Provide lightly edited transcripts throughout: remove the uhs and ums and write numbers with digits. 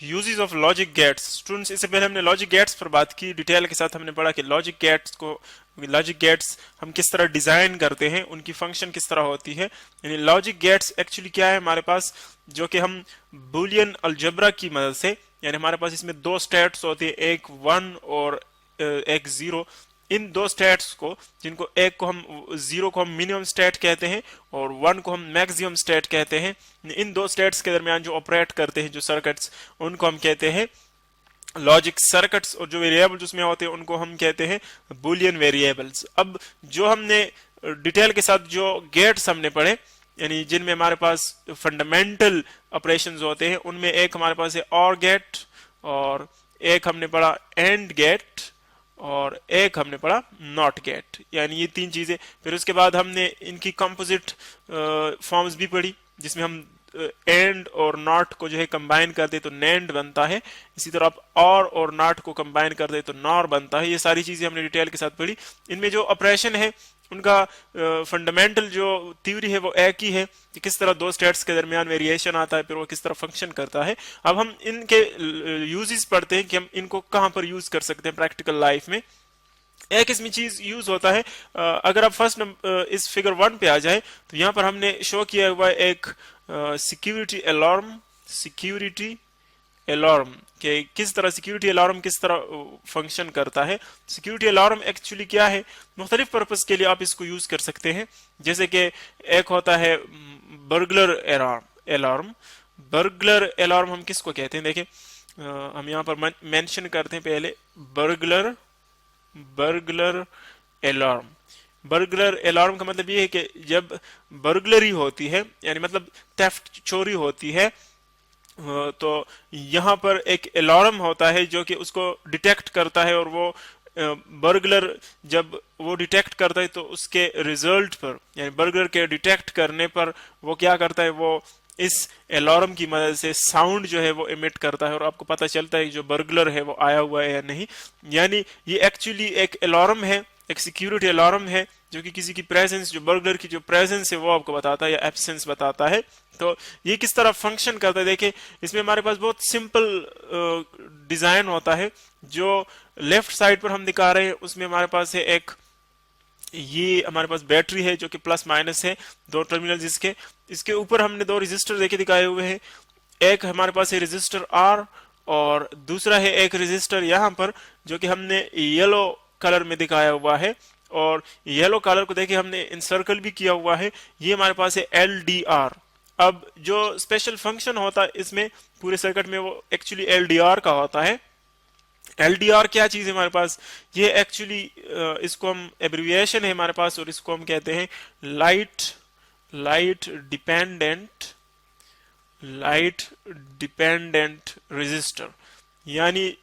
Uses of logic gates. Students, इससे पहले हमने लॉजिक गेट्स पर बात की, डिटेल के साथ हमने पढ़ा कि लॉजिक गेट्स हम किस तरह डिजाइन करते हैं, उनकी फंक्शन किस तरह होती है। यानी लॉजिक गेट्स एक्चुअली क्या है हमारे पास, जो कि हम बूलियन अलजेब्रा की मदद से, यानी हमारे पास इसमें दो स्टेट्स होते हैं, एक 1 और एक 0। इन दो स्टेट्स को, जिनको एक को हम 0 को हम मिनिमम स्टेट कहते हैं और 1 को हम मैक्सिमम स्टेट कहते हैं, इन दो स्टेट्स के दरमियान जो ऑपरेट करते हैं जो सर्किट्स, उनको हम कहते हैं लॉजिक सर्किट्स। और जो वेरिएबल्स उसमें होते हैं उनको हम कहते हैं बुलियन वेरिएबल्स। अब जो हमने डिटेल के साथ जो गेट्स हमने पढ़े, यानी जिनमें हमारे पास फंडामेंटल ऑपरेशंस होते हैं, उनमें एक हमारे पास है और गेट, और एक हमने पढ़ा एंड गेट, और एक हमने पढ़ा नॉट गेट। यानी ये तीन चीजें। फिर उसके बाद हमने इनकी कंपोजिट फॉर्म्स भी पढ़ी, जिसमें हम एंड और नॉट को जो है कंबाइन कर दे तो नैंड बनता है, इसी तरह आप और नॉट को कंबाइन कर दे तो नॉर बनता है। ये सारी चीजें हमने डिटेल के साथ पढ़ी। इनमें जो ऑपरेशन है उनका फंडामेंटल जो थ्योरी है वो एक ही है कि किस तरह दो स्टेट्स के दरमियान वेरिएशन आता है, फिर वो किस तरह फंक्शन करता है। अब हम इनके यूजेस पढ़ते हैं कि हम इनको कहां पर यूज कर सकते हैं प्रैक्टिकल लाइफ में। एक इसमें चीज यूज होता है, अगर आप फर्स्ट इस फिगर 1 पे आ जाए तो यहां पर हमने शो किया हुआ एक सिक्योरिटी अलार्म कि किस तरह सिक्योरिटी अलार्म किस तरह फंक्शन करता है। सिक्योरिटी अलार्म एक्चुअली क्या है, मुख्तलिफ पर्पस के लिए आप इसको यूज कर सकते हैं। जैसे कि एक होता है बर्गलर अलार्म। बर्गलर अलार्म हम किसको कहते हैं, देखें हम यहाँ पर मेंशन करते हैं पहले बर्गलर अलार्म। बर्गलर अलार्म का मतलब ये है कि जब बर्गलरी होती है, यानी मतलब थेफ्ट, चोरी होती है, तो यहाँ पर एक अलार्म होता है जो कि उसको डिटेक्ट करता है, और वो बर्गलर जब वो डिटेक्ट करता है तो उसके रिजल्ट पर, यानी बर्गलर के डिटेक्ट करने पर वो क्या करता है, वो इस अलार्म की मदद से साउंड जो है वो इमिट करता है और आपको पता चलता है कि जो बर्गलर है वो आया हुआ है या नहीं। यानी ये एक्चुअली एक अलार्म है, एक सिक्योरिटी अलार्म है, जो कि किसी की प्रेजेंस, जो बर्गलर की जो प्रेजेंस है वो आपको बताता है या एब्सेंस बताता है। तो ये किस तरह फंक्शन करता है, देखिए इसमें हमारे पास बहुत सिंपल डिजाइन होता है। जो लेफ्ट साइड पर हम दिखा रहे हैं उसमें हमारे पास है एक, ये हमारे पास बैटरी है जो कि प्लस माइनस है, दो टर्मिनल इसके। इसके ऊपर हमने दो रजिस्टर देखे दिखाए हुए हैं, एक हमारे पास है रजिस्टर आर और दूसरा है एक रजिस्टर यहाँ पर जो कि हमने येलो कलर में दिखाया हुआ है, और येलो कलर को देखिए हमने इंसर्कल भी किया हुआ है। ये हमारे पास है LDR। अब जो स्पेशल फंक्शन होता है इसमें पूरे सर्किट में वो एक्चुअली LDR का होता है। LDR क्या चीज है हमारे पास, ये एक्चुअली इसको हम एब्रिविएशन है हमारे पास, और इसको हम कहते हैं लाइट डिपेंडेंट रेजिस्टर। यानी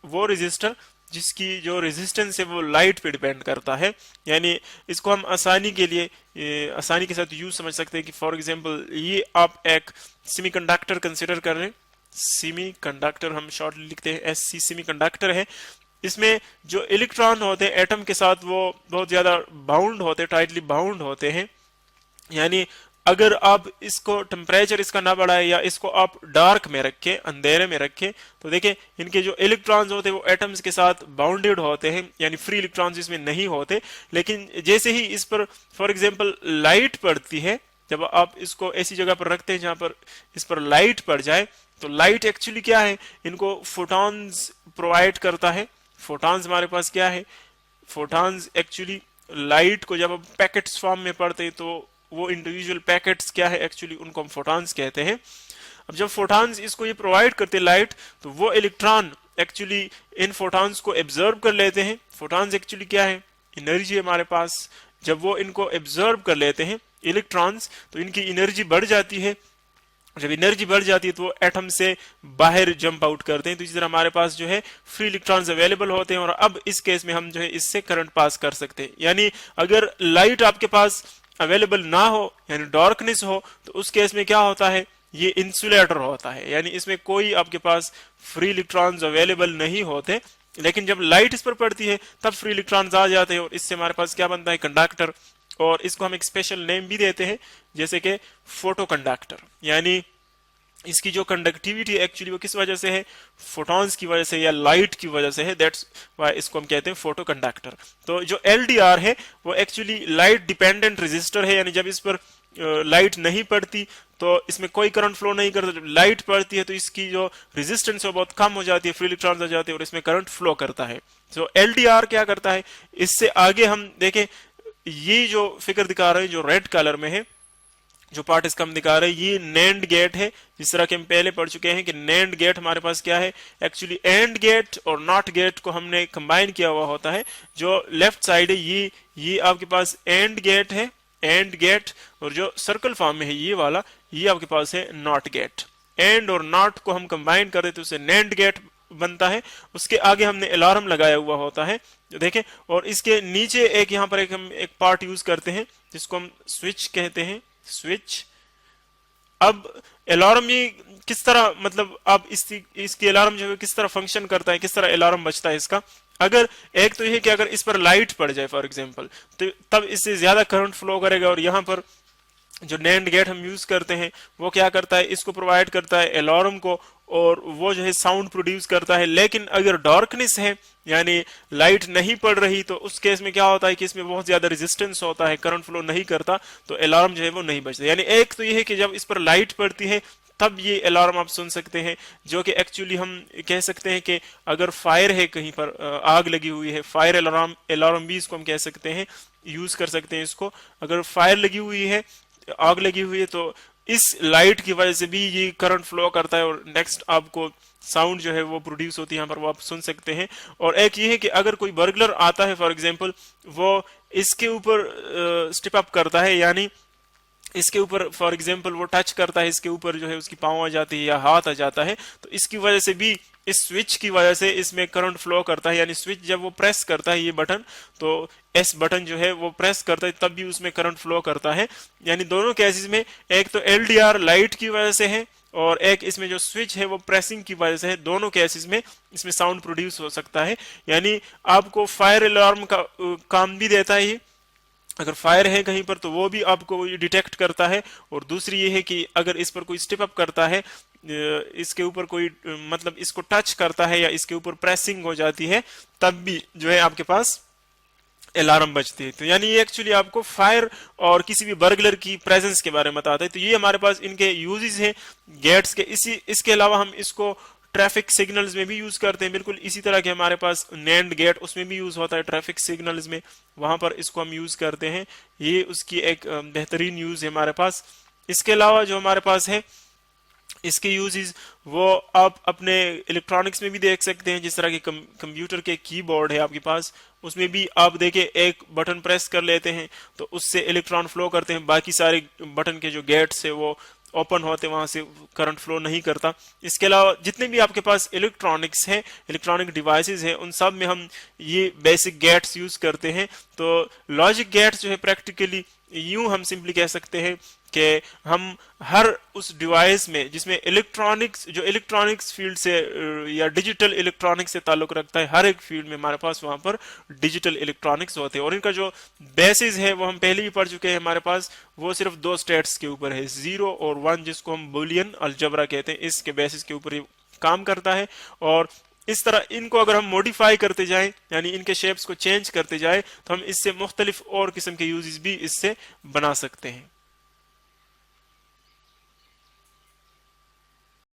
वो रेजिस्टर जिसकी जो रेजिस्टेंस है वो लाइट पे डिपेंड करता है। यानी इसको हम आसानी के साथ यूज समझ सकते हैं कि फॉर एग्जांपल ये आप एक सेमीकंडक्टर कंसीडर कर रहे हैं। सेमीकंडक्टर हम शॉर्टली लिखते हैं SC, सेमीकंडक्टर है। इसमें जो इलेक्ट्रॉन होते हैं एटम के साथ वो बहुत ज्यादा बाउंड होते हैं, टाइटली बाउंड होते हैं। यानी अगर आप इसको टेम्परेचर इसका ना बढ़ाए या इसको आप डार्क में रखें, अंधेरे में रखें, तो देखिए इनके जो इलेक्ट्रॉन्स होते हैं वो एटम्स के साथ बाउंडेड होते हैं, यानी फ्री इलेक्ट्रॉन्स इसमें नहीं होते। लेकिन जैसे ही इस पर फॉर एग्जांपल लाइट पड़ती है, जब आप इसको ऐसी जगह पर रखते हैं जहां पर इस पर लाइट पड़ जाए, तो लाइट एक्चुअली क्या है, इनको फोटॉन्स प्रोवाइड करता है। फोटॉन्स हमारे पास क्या है, फोटॉन्स एक्चुअली लाइट को जब आप पैकेट्स फॉर्म में पढ़ते हैं तो वो इंडिविजुअल पैकेट्स क्या है एक्चुअली, उनको हम फोटॉन्स कहते हैं। अब जब फोटॉन्स इसको ये प्रोवाइड करते हैं लाइट, तो वो इलेक्ट्रॉन एक्चुअली इन फोटॉन्स को एब्जॉर्ब कर लेते हैं। फोटॉन्स एक्चुअली क्या है, एनर्जी है हमारे पास। जब वो इनको एब्जॉर्ब कर लेते हैं इलेक्ट्रॉन्स, तो इनकी एनर्जी बढ़ जाती है। जब एनर्जी बढ़ जाती है तो वो एटम से बाहर जंप आउट करते हैं। तो इसी तरह हमारे पास जो है फ्री इलेक्ट्रॉन्स अवेलेबल होते हैं, और अब इस केस में हम जो है इससे करंट पास कर सकते हैं। यानी अगर लाइट आपके पास अवेलेबल ना हो, यानी डार्कनेस हो, तो उस केस में क्या होता है, ये इंसुलेटर होता है। यानी इसमें कोई आपके पास फ्री इलेक्ट्रॉन्स अवेलेबल नहीं होते। लेकिन जब लाइट इस पर पड़ती है तब फ्री इलेक्ट्रॉन्स आ जाते हैं, और इससे हमारे पास क्या बनता है, कंडक्टर। और इसको हम एक स्पेशल नेम भी देते हैं, जैसे कि फोटो कंडक्टर। यानी इसकी जो कंडक्टिविटी एक्चुअली वो किस वजह से है, फोटॉन्स की वजह से या लाइट की वजह से है, दैट्स वाई इसको हम कहते हैं फोटो कंडक्टर। तो जो एलडीआर है वो एक्चुअली लाइट डिपेंडेंट रेजिस्टर है, यानी जब इस पर लाइट नहीं पड़ती तो इसमें कोई करंट फ्लो नहीं करता, जब लाइट पड़ती है तो इसकी जो रेजिस्टेंस है बहुत कम हो जाती है, फ्री इलेक्ट्रॉन्स आ जाते हैं और इसमें करंट फ्लो करता है। तो एलडीआर क्या करता है, इससे आगे हम देखें, ये जो फिगर दिखा रहे हैं जो रेड कलर में है, जो पार्ट इसका हम दिखा रहे हैं, ये नैंड गेट है। जिस तरह के हम पहले पढ़ चुके हैं कि नैंड गेट हमारे पास क्या है, एक्चुअली एंड गेट और नॉट गेट को हमने कंबाइन किया हुआ होता है। जो लेफ्ट साइड है ये आपके पास एंड गेट है, एंड गेट, और जो सर्कल फॉर्म में है ये वाला, ये आपके पास है नॉट गेट। एंड और नॉट को हम कंबाइन कर देते उससे नैंड गेट बनता है। उसके आगे हमने अलार्म लगाया हुआ होता है, देखें, और इसके नीचे एक यहाँ पर हम एक पार्ट यूज करते हैं जिसको हम स्विच कहते हैं, स्विच। अब अलार्म ये किस तरह, मतलब अब इसकी अलार्म जो है किस तरह फंक्शन करता है, किस तरह अलार्म बजता है इसका। अगर एक तो ये है कि अगर इस पर लाइट पड़ जाए फॉर एग्जांपल, तो तब इससे ज्यादा करंट फ्लो करेगा, और यहाँ पर जो नैंड गेट हम यूज करते हैं वो क्या करता है, इसको प्रोवाइड करता है अलार्म को, और वो जो है साउंड प्रोड्यूस करता है। लेकिन अगर डार्कनेस है यानी लाइट नहीं पड़ रही, तो उस केस में क्या होता है कि इसमें बहुत ज्यादा रेजिस्टेंस होता है, करंट फ्लो नहीं करता, तो अलार्म जो है वो नहीं बजता। यानी एक तो ये है कि जब इस पर लाइट पड़ती है तब ये अलार्म आप सुन सकते हैं, जो कि एक्चुअली हम कह सकते हैं कि अगर फायर है, कहीं पर आग लगी हुई है, फायर अलार्म, अलार्म भी इसको हम कह सकते हैं, यूज कर सकते हैं इसको। अगर फायर लगी हुई है, आग लगी हुई है, तो इस लाइट की वजह से भी ये करंट फ्लो करता है और नेक्स्ट आपको साउंड जो है वो प्रोड्यूस होती है, यहाँ पर वो आप सुन सकते हैं। और एक ये है कि अगर कोई बर्गलर आता है फॉर एग्जांपल, वो इसके ऊपर स्टेप अप करता है, यानी इसके ऊपर फॉर एग्जांपल वो टच करता है, इसके ऊपर जो है उसकी पाँव आ जाती है या हाथ आ जाता है, तो इसकी वजह से भी, इस स्विच की वजह से इसमें करंट फ्लो करता है। यानी स्विच जब वो प्रेस करता है ये बटन, तो एस बटन जो है वो प्रेस करता है तब भी उसमें करंट फ्लो करता है। यानी दोनों केसेस में एक तो एलडीआर लाइट की वजह से है और एक इसमें जो स्विच है वो प्रेसिंग की वजह से है। दोनों केसेस में इसमें साउंड प्रोड्यूस हो सकता है। यानी आपको फायर अलार्म का काम भी देता है ये, अगर फायर है कहीं पर तो वो भी आपको डिटेक्ट करता है। और दूसरी ये है कि अगर इस पर कोई स्टेप अप करता है, इसके ऊपर कोई मतलब इसको टच करता है या इसके ऊपर प्रेसिंग हो जाती है, तब भी जो है आपके पास अलार्म बजती है। तो यानी ये एक्चुअली आपको फायर और किसी भी बर्गलर की प्रेजेंस के बारे में बताता है। तो ये हमारे पास इनके यूजेस हैं गेट्स के। इसके अलावा हम इसको ट्रैफिक सिग्नल्स में भी यूज करते हैं, बिल्कुल इसी तरह के हमारे पास नैंड गेट उसमें भी यूज होता है ट्रैफिक सिग्नल्स में, वहां पर इसको हम यूज करते हैं। ये उसकी एक बेहतरीन यूज है हमारे पास। इसके अलावा जो हमारे पास है इसके यूजेस वो आप अपने इलेक्ट्रॉनिक्स में भी देख सकते हैं। जिस तरह के कंप्यूटर के कीबोर्ड है आपके पास, उसमें भी आप देखें एक बटन प्रेस कर लेते हैं तो उससे इलेक्ट्रॉन फ्लो करते हैं, बाकी सारे बटन के जो गेट्स है वो ओपन होते, वहां से करंट फ्लो नहीं करता। इसके अलावा जितने भी आपके पास इलेक्ट्रॉनिक्स हैं, इलेक्ट्रॉनिक डिवाइसेस हैं, उन सब में हम ये बेसिक गेट्स यूज करते हैं। तो लॉजिक गेट्स जो है प्रैक्टिकली यूं हम सिंपली कह सकते हैं कि हम हर उस डिवाइस में जिसमें इलेक्ट्रॉनिक्स, जो इलेक्ट्रॉनिक्स फील्ड से या डिजिटल इलेक्ट्रॉनिक्स से ताल्लुक रखता है, हर एक फील्ड में हमारे पास वहां पर डिजिटल इलेक्ट्रॉनिक्स होते हैं। और इनका जो बेसिस है वो हम पहले भी पढ़ चुके हैं, हमारे पास वो सिर्फ दो स्टेट्स के ऊपर है, 0 और 1, जिसको हम बुलियन अलजबरा कहते हैं। इसके बेसिस के ऊपर ये काम करता है। और इस तरह इनको अगर हम मॉडिफाई करते जाएं, यानी इनके शेप्स को चेंज करते जाएं, तो हम इससे मुख्तलिफ और किस्म के यूजेस भी इससे बना सकते हैं।